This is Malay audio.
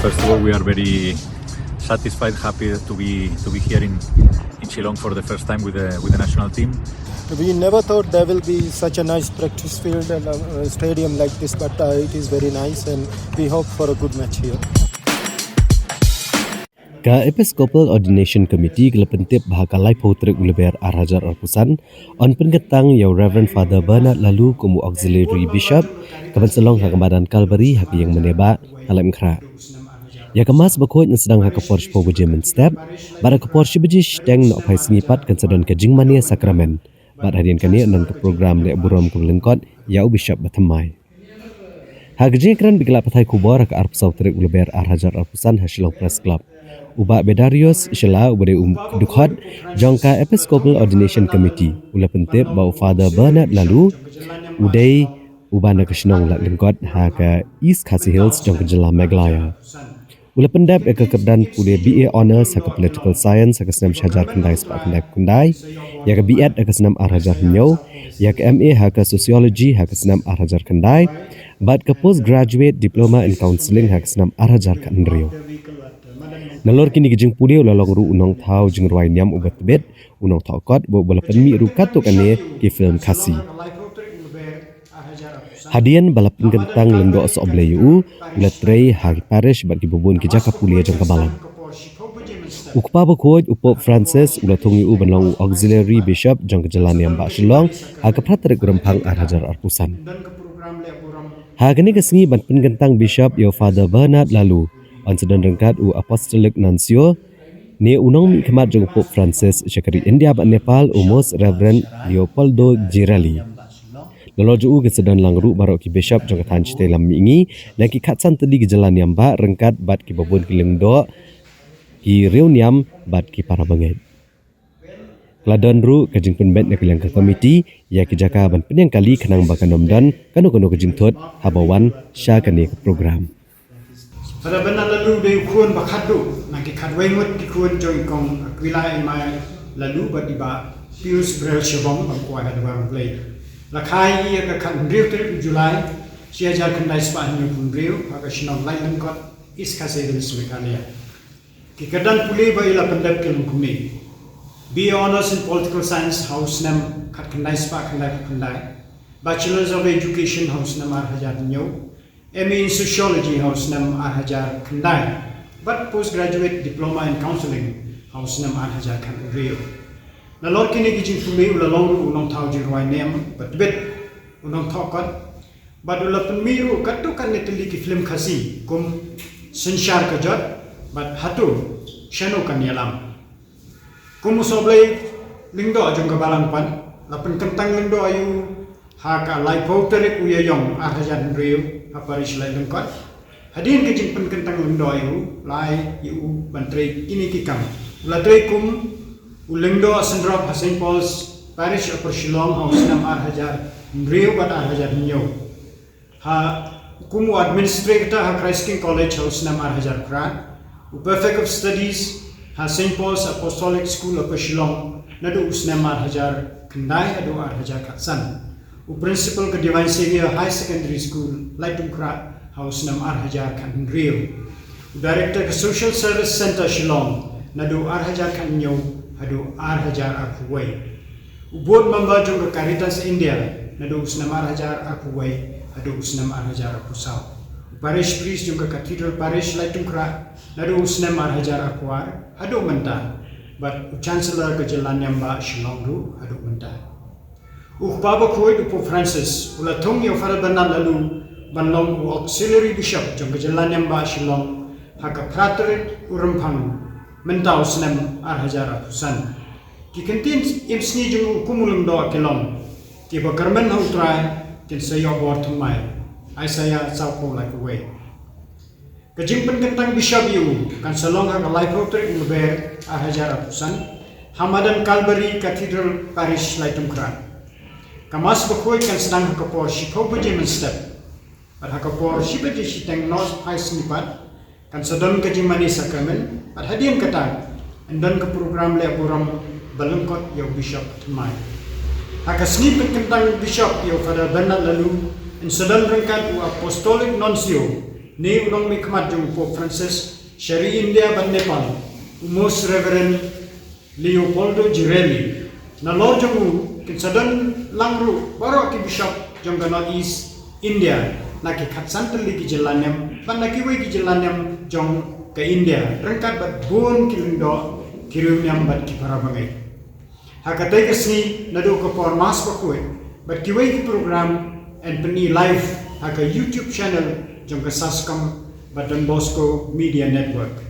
First of all, we are very satisfied, happy to be here in Shillong for the first time with the national team. We never thought there will be such a nice practice field and a stadium like this, but it is very nice and we hope for a good match here. Ka Episcopal Ordination Committee ke lepentip Haka Tarik Lber Arhajar Arpusan on Pynkyntang yau Reverend Fr.BERNAD Laloo kumu auxiliary bishop kaban selong hak badan Calvary hak yang meneba halam kra. Ya kemas bakut yang sedang hak Parish po bejemen step pada ke Parish bejish teng nak pai sengipat kan sedon ke jingmania sakramen. Bad hadian kani non ke program le burom ke belengkot yau bishop batamai. Hak jengkran bigelap patai kubor hak Arpsau Tarik Lber Arhajar Arpusan Shillong Press Club. Ubak Bedarius Shilla ubade dukhot jongka Episcopal Ordination Committee ula pentip bau Fr.BERNAD Laloo udai ubana kesnong lak lengkot ha ke East Khasi Hills jongka jela Meglaya. Ula pendap ke kebdan pule BA Honours ha ke Political Science ha ke senam syajar kendai sepak kendai ya ke BEd ha ke senam arhajar nyau ya ke MA ha ke Sociology ha ke senam arhajar kendai bat ke Postgraduate Diploma in Counselling ha ke senam arhajar ka Nrio. Nalor kini gejeng pude ulalong ru unong thau jeng ruai niam ubat bet unong thau kot bo balapan mi ru katuk ane ke film Kasi. Hadian balapan Pynkyntang lendo sobleyu uletrei hagi Parish bat ki bubun ki jaka pulia jeng kabalan. Ukpa bakoj upop Francis ulatungi u banlong auxiliary bishop jeng kejalan yang ba Shillong hagi Tarik rempang Arhajar Arpusan. Hagani kesengi ban Pynkyntang bishop yo Fr.BERNAD Laloo on sedang rengkat u Apostolic Nuncio ni unong mi kemat jeng Pope Francis syakari India bat Nepal umos Reverend Leopoldo Girelli. Lalu ju ke sedang langru barok ki bishop jeng katan cite lam mingi dan ki katsan tadi ke jalan yang ba rengkat bat ki babun ki lengdo ki reuniam bat ki para banget. Kladon ru ke jeng penbet nak yang ke komiti ya ki jaka ban penyang kali kenang bakan domdan kanu-kanu ke jeng tot habawan syakani ke program. Fr.BERNAD Laloo de kuon bakadu nagi kadwengut di kuon join kong wilayah mai Laloo badiba Pius Brel Shillong bangkuai hadwang play lakai ia ke Cathedral trip Julai siajar kendai spa hinu punreu aga Shillong lai lengkot is Cathedral semekalia kikadan pulih ba ila pendap ke lungkumi BA Honours in Political Science House nam kat kendai spa kendai Bachelors of Education House nam arhajar nyau MA in Sociology House nam arhajar kendai but Postgraduate Diploma in Counselling House nam arhajar kan Rio. Nalor kini gijing pumi ulalong unong tau jirwai nem but bit unong tokot but ulapan miru katu kan neteli ki film Kasi kum sensyar kejot but hatu syanu kan yalam. Kum usoblay lingdo ajong kabalang pan lapan kentang lingdo ayu Haka Tarik uyayong arhajar Rio Parish lai lengkot hadin ke jing Pynkyntang lengdo ayu lai yu bantrai kini kikam ulatrai kum ulengdo sendrop St. Paul's Parish upper Shillong house nam arhajar Rio bat arhajar nyo ha kumu administrator ha Christ King College house nam arhajar kran u perfect of studies ha St. Paul's Apostolic School upper Shillong nadu usnam arhajar kendai adu arhajar katsan u principal ke Divine Savior High Secondary School Laitungkra house nam arhajar kan Rio u director ke Social Service Center Shillong nadu arhajar kan nyo hadu arhajar akuway u board member jong ke Caritas India nadu usnam arhajar akuway hadu usnam arhajar akusau u parish priest jong ke Cathedral Parish Laitungkra nadu usnam arhajar akuar hadu mentah but u chancellor ke jalan yang ba Shillong ru hadu mentah. Baba kuy Pope Francis ulatong yo Fr.BERNAD Laloo banlong u auxiliary bishop jong kejalan yang ba Shillong haka Tarik urempang mentau senam arhajar Arpusan kikentin imsni jong kumulung do kelon ki bakarmen hautrai kin sayo bor tumai ai saya saupo like away kejing Pynkyntang bishop yu kan selong haka Tarik Lber arhajar Arpusan hamadan Calvary Cathedral Parish Laitungkra kamas bakoi kan sedang hakapor shikau bejemen step at hakapor shibaje shiteng nos high snipat kan sedang kejimani sakramen at hadian katang dan ke program le buram balengkot yo bishop temai hakasni Pynkyntang bishop yo Fr.BERNAD Laloo in sedang rengkat u apostolic nuncio ni unong mi khamat jong Pope Francis Shari India ban Nepal Most Reverend Leopoldo Girelli na lo jong kinsadan langru baro ki bishop jong North East India na ki khatsan tali ki jelanyam ban na ki wei ki jelanyam jong ke India rengkat bat bun kilindo kirumnyam bat ki parabangai Haka kesni nado ko por mas pakoi bat ki wei ki program and peni live Haka YouTube channel jong ke Saskam bat Don Bosco Media Network